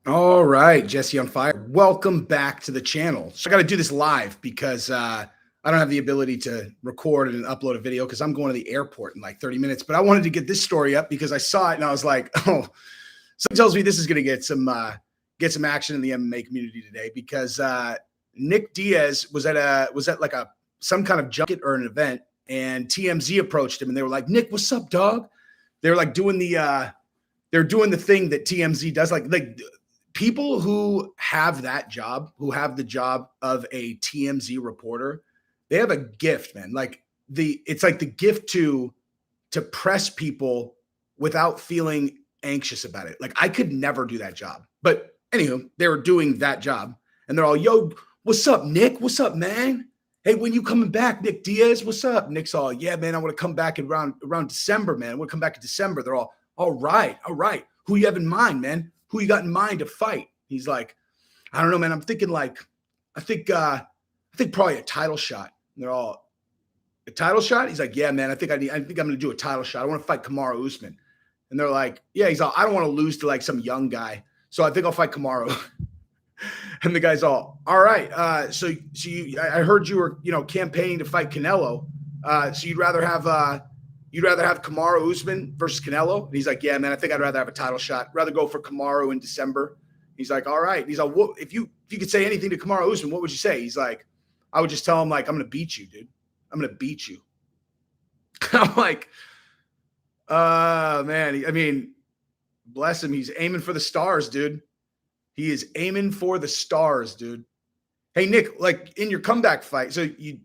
All right, Jesse on fire. Welcome back to the channel. So I got to do this live because I don't have the ability to record and upload a video because I'm going to the airport in like 30 minutes. But I wanted to get this story up because I saw it and I was like, oh, something tells me this is going to get some action in the MMA community today because Nick Diaz was at like some kind of junket or an event, and TMZ approached him and they were like, Nick, what's up, dog? They were like doing the thing that TMZ does, like people who have that job, who have the job of a TMZ reporter, they have a gift, man. It's like the gift to press people without feeling anxious about it. Like I could never do that job. But anywho, they were doing that job and they're all, yo, what's up, Nick? What's up, man? Hey, when you coming back, Nick Diaz? What's up? Nick's all, yeah, man, I want to come back around December, man. I want to come back in December. They're all right. Who you have in mind, man? Who you got in mind to fight? He's like, I don't know, man. I'm thinking I think probably a title shot. And they're all, a title shot? He's like, yeah, man. I think I'm going to do a title shot. I want to fight Kamaru Usman. And they're like, yeah. He's all, I don't want to lose to like some young guy, so I think I'll fight Kamaru. And the guy's all right. I heard you were campaigning to fight Canelo. So you'd rather have Kamaru Usman versus Canelo? And he's like, yeah, man, I think I'd rather have a title shot. Rather go for Kamaru in December. He's like, all right. He's like, well, if you could say anything to Kamaru Usman, what would you say? He's like, I would just tell him, like, I'm going to beat you, dude. I'm going to beat you. I'm like, man. I mean, bless him. He's aiming for the stars, dude. He is aiming for the stars, dude. Hey, Nick, like in your comeback fight, so you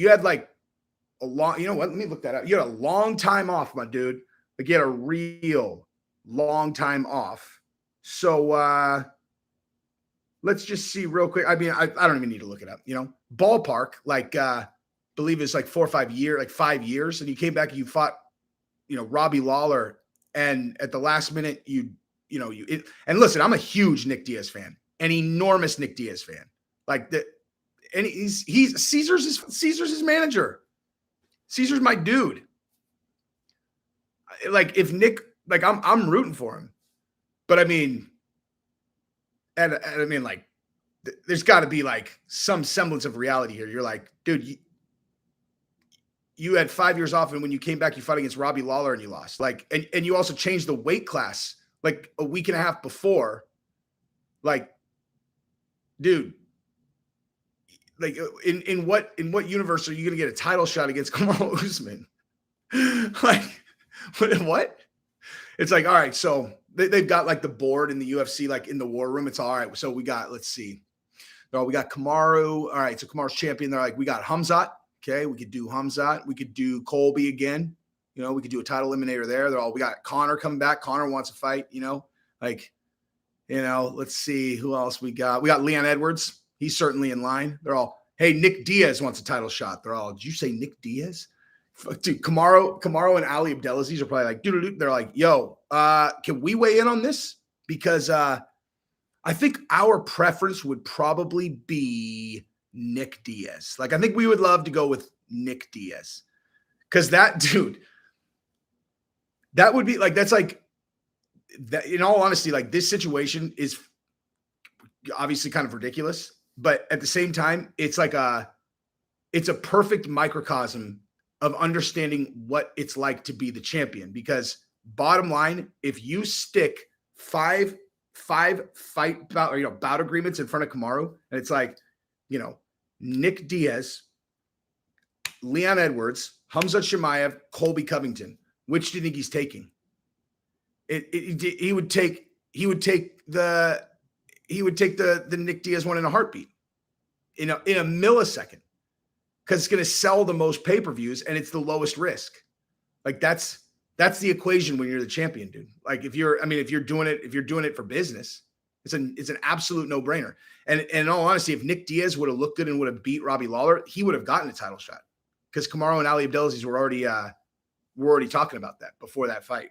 had like a long, you know what? Let me look that up. You had a long time off, my dude. Like you had a real long time off. So let's just see real quick. I mean, I don't even need to look it up, ballpark, like believe it's like 4 or 5 years, like 5 years. And you came back and you fought, Robbie Lawler. And at the last minute, and listen, I'm a huge Nick Diaz fan, an enormous Nick Diaz fan. Like and he's Caesar's his manager. Caesar's my dude. Like if Nick, like I'm rooting for him, but I mean, and I mean, like, there's got to be like some semblance of reality here. You're like, dude, you had 5 years off, and when you came back, you fought against Robbie Lawler and you lost. Like, and you also changed the weight class like a week and a half before. Like, dude, like in what universe are you gonna get a title shot against Kamaru Usman? Like, what? It's like, all right, so they've got like the board in the UFC, like in the war room. It's all right. So we got, let's see. No, we got Kamaru. All right, so Kamaru's champion. They're like, we got Hamzat. Okay, we could do Hamzat. We could do Colby again. We could do a title eliminator there. They're all, we got Connor coming back. Connor wants to fight, let's see who else we got. We got Leon Edwards. He's certainly in line. They're all, hey, Nick Diaz wants a title shot. They're all, did you say Nick Diaz? Dude, Kamaru and Ali Abdelaziz are probably like, dude. They're like, yo, can we weigh in on this? Because I think our preference would probably be Nick Diaz. Like, I think we would love to go with Nick Diaz. Because that dude, that would be like, that's like, that, in all honesty, like this situation is obviously kind of ridiculous. But at the same time, it's like it's a perfect microcosm of understanding what it's like to be the champion. Because bottom line, if you stick five fight bout agreements in front of Kamaru, and it's like, Nick Diaz, Leon Edwards, Hamzat Chimaev, Colby Covington, which do you think he's taking? He would take the Nick Diaz one in a heartbeat, in a millisecond. Because it's going to sell the most pay-per-views and it's the lowest risk. Like that's the equation when you're the champion, dude. Like if you're doing it for business, it's an absolute no-brainer. And in all honesty, if Nick Diaz would have looked good and would have beat Robbie Lawler, he would have gotten a title shot. Because Kamaru and Ali Abdelaziz were already talking about that before that fight.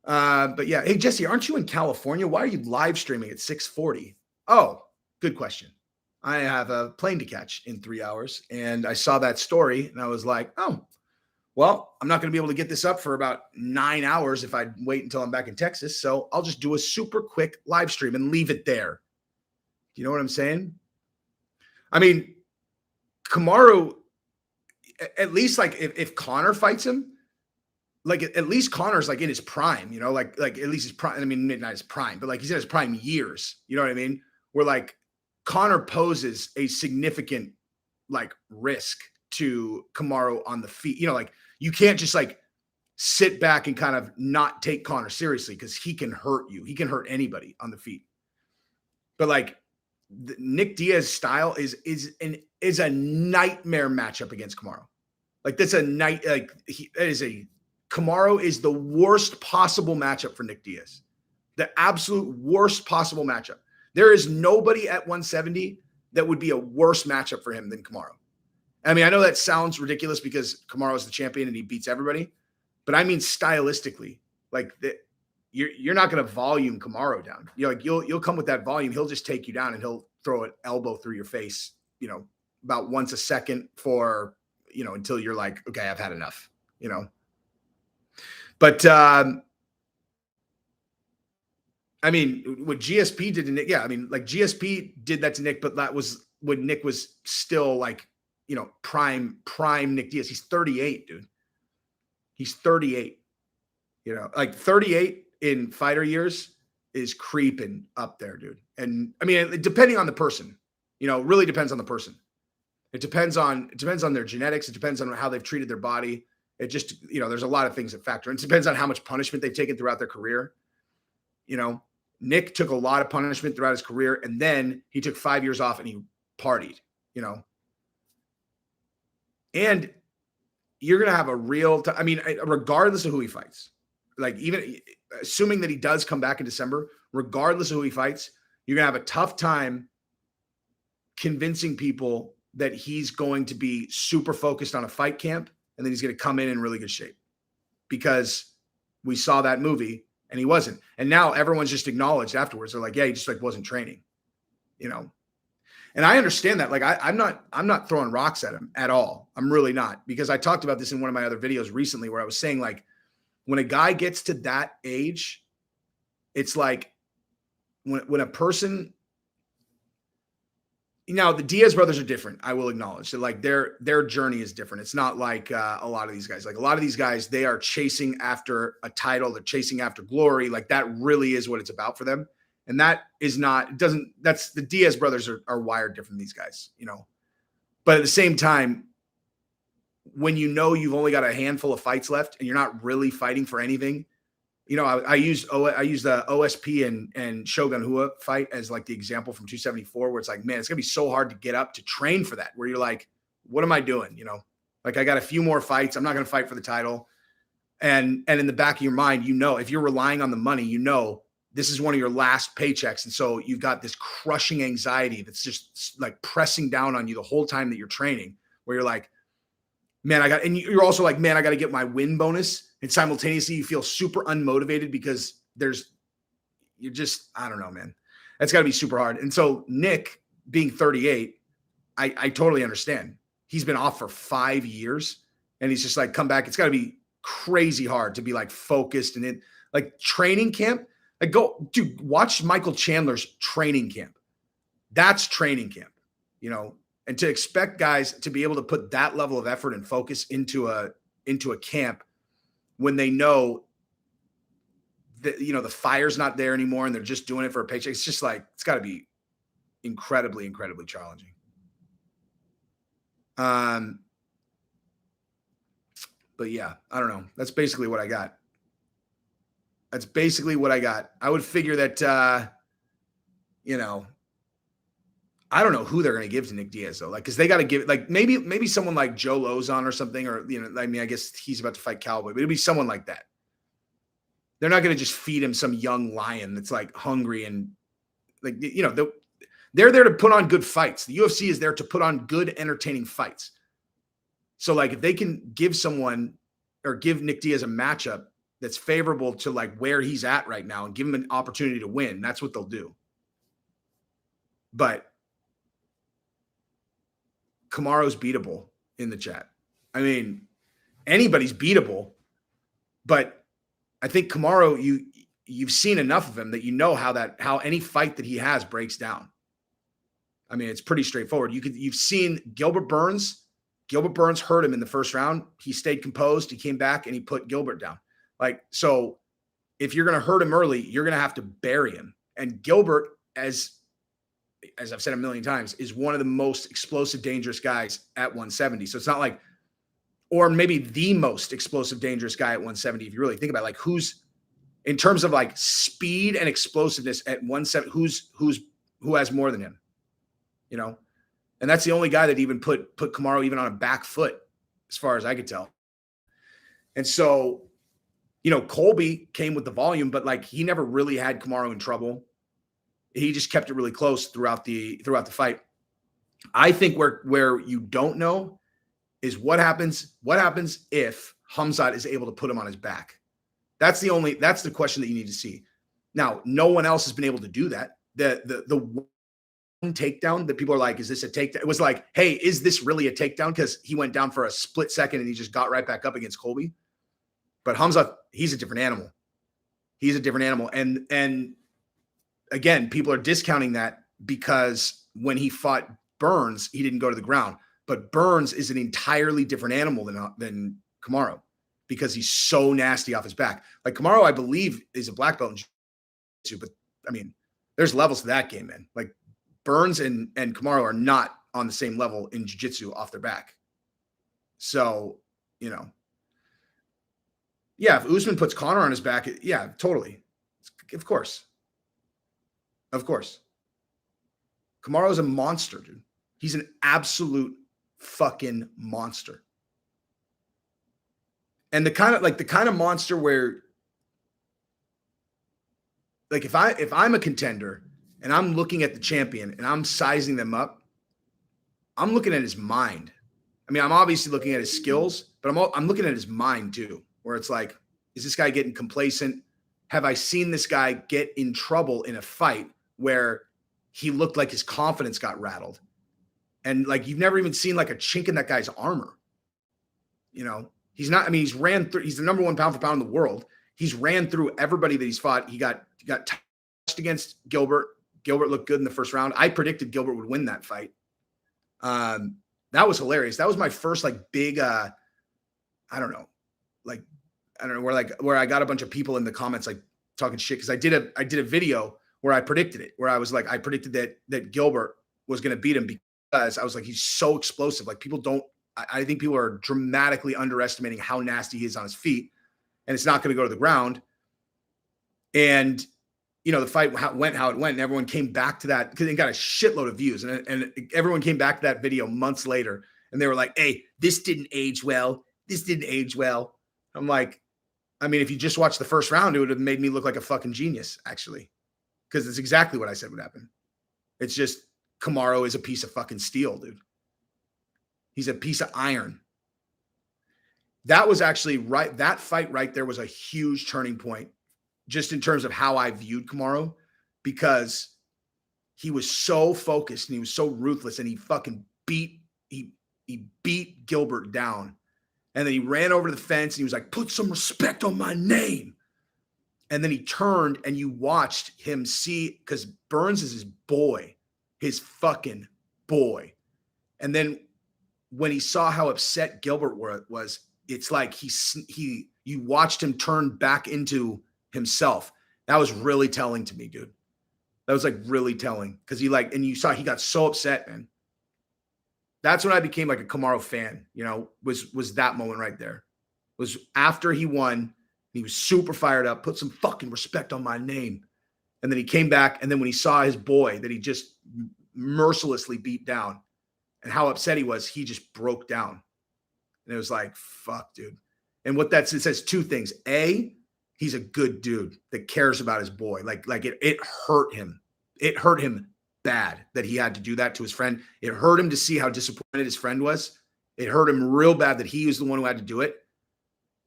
But yeah, hey Jesse, aren't you in California? Why are you live streaming at 6:40? Oh, good question. I have a plane to catch in 3 hours, and I saw that story, and I was like, oh, well, I'm not going to be able to get this up for about 9 hours if I wait until I'm back in Texas. So I'll just do a super quick live stream and leave it there. You know what I'm saying? I mean, Kamaru, at least like if Conor fights him, like at least Conor's like in his prime, you know, like at least his prime. I mean, not his prime, but like he's in his prime years. You know what I mean? Where like Conor poses a significant like risk to Kamaru on the feet. You know, like you can't just like sit back and kind of not take Conor seriously because he can hurt you. He can hurt anybody on the feet. But like Nick Diaz style is a nightmare matchup against Kamaru. Like that's a night. Like Kamaru is the worst possible matchup for Nick Diaz. The absolute worst possible matchup. There is nobody at 170 that would be a worse matchup for him than Kamaru. I mean, I know that sounds ridiculous because Kamaru is the champion and he beats everybody, but I mean stylistically, like you're not going to volume Kamaru down. You're like you'll come with that volume. He'll just take you down and he'll throw an elbow through your face, you know, about once a second for, you know, until you're like, okay, I've had enough, you know. But I mean, what GSP did to Nick, yeah, I mean, like GSP did that to Nick, but that was when Nick was still like, you know, prime Nick Diaz. He's 38, dude. He's 38. You know, like 38 in fighter years is creeping up there, dude. And I mean, depending on the person, you know, really depends on the person. It depends on their genetics. It depends on how they've treated their body. It just, you know, there's a lot of things that factor. It depends on how much punishment they've taken throughout their career. You know, Nick took a lot of punishment throughout his career, and then he took 5 years off and he partied, you know. And you're going to have a real, I mean, regardless of who he fights, like even assuming that he does come back in December, regardless of who he fights, you're going to have a tough time convincing people that he's going to be super focused on a fight camp and then he's going to come in really good shape, because we saw that movie and he wasn't. And now everyone's just acknowledged afterwards. They're like, yeah, he just like wasn't training, you know? And I understand that. Like, I'm not throwing rocks at him at all. I'm really not, because I talked about this in one of my other videos recently where I was saying, like, when a guy gets to that age, it's like when a person, you know, the Diaz brothers are different. I will acknowledge that, like, their journey is different. It's not like a lot of these guys. Like, a lot of these guys, they are chasing after a title. They're chasing after glory. Like, that really is what it's about for them. And that is not, it doesn't, that's, the Diaz brothers are wired different than these guys, you know. But at the same time, when you know you've only got a handful of fights left and you're not really fighting for anything, you know, I used the OSP and Shogun Hua fight as like the example from 274, where it's like, man, it's gonna be so hard to get up to train for that, where you're like, what am I doing? You know, like, I got a few more fights. I'm not gonna fight for the title. And in the back of your mind, you know, if you're relying on the money, you know, this is one of your last paychecks. And so you've got this crushing anxiety that's just like pressing down on you the whole time that you're training, where you're like, man, and you're also like, man, I got to get my win bonus. And simultaneously you feel super unmotivated because you're just, I don't know, man, that's gotta be super hard. And so Nick being 38, I totally understand. He's been off for 5 years and he's just like, come back. It's gotta be crazy hard to be like focused and in like training camp. Like, dude, watch Michael Chandler's training camp. That's training camp, you know. And to expect guys to be able to put that level of effort and focus into a camp when they know that, you know, the fire's not there anymore and they're just doing it for a paycheck, it's just like, it's got to be incredibly, incredibly challenging. But yeah, I don't know. That's basically what I got. I would figure that, you know, I don't know who they're going to give to Nick Diaz though. Like, cause they got to give like, maybe someone like Joe Lozon or something, or, you know, I mean, I guess he's about to fight Cowboy, but it'll be someone like that. They're not going to just feed him some young lion that's like hungry and like, you know, they're there to put on good fights. The UFC is there to put on good, entertaining fights. So like, if they can give someone or give Nick Diaz a matchup that's favorable to like where he's at right now and give him an opportunity to win, that's what they'll do. But Kamaru's beatable in the chat. I mean, anybody's beatable, but I think Kamaru, you've seen enough of him that you know how any fight that he has breaks down. I mean, it's pretty straightforward. You've seen Gilbert Burns. Gilbert Burns hurt him in the first round. He stayed composed. He came back and he put Gilbert down. Like, so if you're going to hurt him early, you're going to have to bury him. And Gilbert, as I've said a million times, is one of the most explosive, dangerous guys at 170. So it's not like, or maybe the most explosive, dangerous guy at 170. If you really think about it, like who's in terms of like speed and explosiveness at 170, who has more than him, you know? And that's the only guy that even put Kamaru even on a back foot, as far as I could tell. And so, you know, Colby came with the volume, but like he never really had Kamaru in trouble. He just kept it really close throughout the fight. I think where you don't know is what happens if Khamzat is able to put him on his back. That's the question that you need to see. Now, no one else has been able to do that. The one takedown that people are like, is this a takedown? It was like, hey, is this really a takedown? Because he went down for a split second and he just got right back up against Colby. But Khamzat, he's a different animal. He's a different animal. And again, people are discounting that because when he fought Burns, he didn't go to the ground. But Burns is an entirely different animal than Kamaru because he's so nasty off his back. Like Kamaru, I believe, is a black belt in jiu-jitsu, but I mean, there's levels to that game, man. Like Burns and Kamaru are not on the same level in jiu-jitsu off their back. So, you know, yeah, if Usman puts Conor on his back, yeah, totally. Of course. Of course. Kamaru is a monster, dude. He's an absolute fucking monster. And the kind of monster where, like, if I'm a contender and I'm looking at the champion and I'm sizing them up, I'm looking at his mind. I mean, I'm obviously looking at his skills, but I'm looking at his mind too, where it's like, is this guy getting complacent? Have I seen this guy get in trouble in a fight where he looked like his confidence got rattled? And like, you've never even seen like a chink in that guy's armor. You know, he's not, I mean, he's the number one pound for pound in the world. He's ran through everybody that he's fought. He got touched against Gilbert. Gilbert looked good in the first round. I predicted Gilbert would win that fight. That was hilarious. That was my first like big, I don't know, where I got a bunch of people in the comments like talking shit because I did a video where I predicted it, where I was like, I predicted that Gilbert was going to beat him because I was like, he's so explosive. Like I think people are dramatically underestimating how nasty he is on his feet, and it's not going to go to the ground. And you know, the fight went how it went, and everyone came back to that because it got a shitload of views, and everyone came back to that video months later, and they were like, "Hey, this didn't age well. This didn't age well." I'm like, I mean, if you just watched the first round, it would have made me look like a fucking genius, actually, because it's exactly what I said would happen. It's just Kamaru is a piece of fucking steel, dude. He's a piece of iron. That was actually right. That fight right there was a huge turning point, just in terms of how I viewed Kamaru, because he was so focused and he was so ruthless, and he fucking beat Gilbert down. And then he ran over to the fence and he was like, "Put some respect on my name." And then he turned and you watched him see, because Burns is his boy, his fucking boy. And then when he saw how upset Gilbert was, it's like you watched him turn back into himself. That was really telling to me, dude. That was like really telling, because and you saw he got so upset, man. That's when I became like a Kamaru fan, you know, was that moment right there. Was after he won, he was super fired up, put some fucking respect on my name. And then he came back, and then when he saw his boy that he just mercilessly beat down and how upset he was, he just broke down. And it was like, fuck, dude. And it says two things. A, he's a good dude that cares about his boy. Like it hurt him. It hurt him bad that he had to do that to his friend. It hurt him to see how disappointed his friend was. It hurt him real bad that he was the one who had to do it.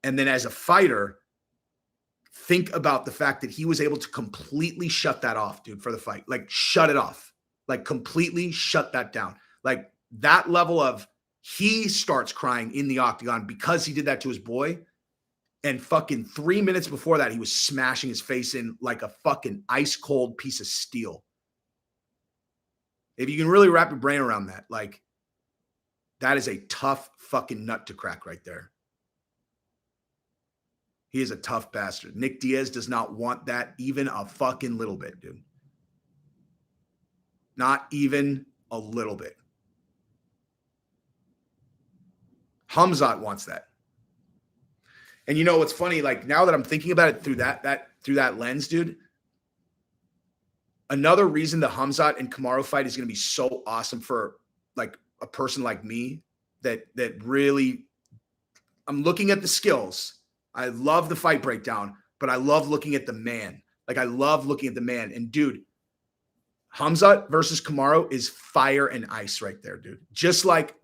And then as a fighter, think about the fact that he was able to completely shut that off, dude, for the fight. Like shut it off. Like completely shut that down. Like that level of He starts crying in the octagon because he did that to his boy. And fucking 3 minutes before that, he was smashing his face in like a fucking ice cold piece of steel. If you can really wrap your brain around that, like, that is a tough fucking nut to crack right there. He is a tough bastard. Nick Diaz does not want that even a fucking little bit, dude. Not even a little bit. Khamzat wants that. And you know what's funny? Like, now that I'm thinking about it through that lens, dude, another reason the Khamzat and Kamaru fight is going to be so awesome for like a person like me that really, I'm looking at the skills. I love the fight breakdown, but I love looking at the man. Like, I love looking at the man. And dude, Khamzat versus Kamaru is fire and ice right there, dude. Just like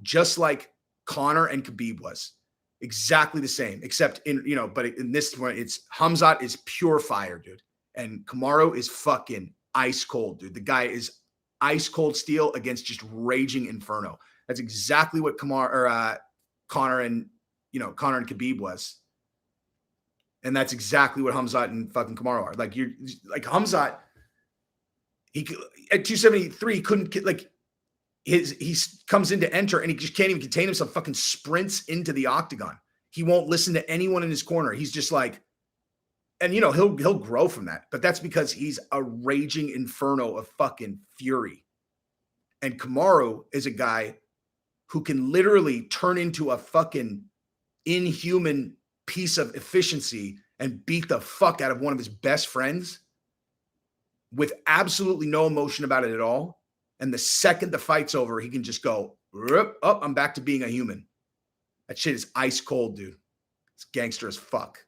Conor and Khabib was. Exactly the same, except but in this one, it's Khamzat is pure fire, dude. And Kamaru is fucking ice cold, dude. The guy is ice cold steel against just raging inferno. That's exactly what Conor and Khabib was. And that's exactly what Khamzat and fucking Kamaru are. Like, you're like Khamzat, he at 273 he couldn't, like, he comes in to enter and he just can't even contain himself, fucking sprints into the octagon. He won't listen to anyone in his corner. He's just like, and he'll grow from that, but that's because he's a raging inferno of fucking fury. And Kamaru is a guy who can literally turn into a fucking inhuman piece of efficiency and beat the fuck out of one of his best friends with absolutely no emotion about it at all. And the second the fight's over, he can just go, oh, I'm back to being a human. That shit is ice cold, dude. It's gangster as fuck.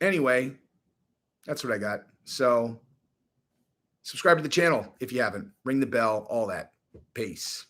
Anyway, that's what I got. So subscribe to the channel if you haven't. Ring the bell, all that. Peace.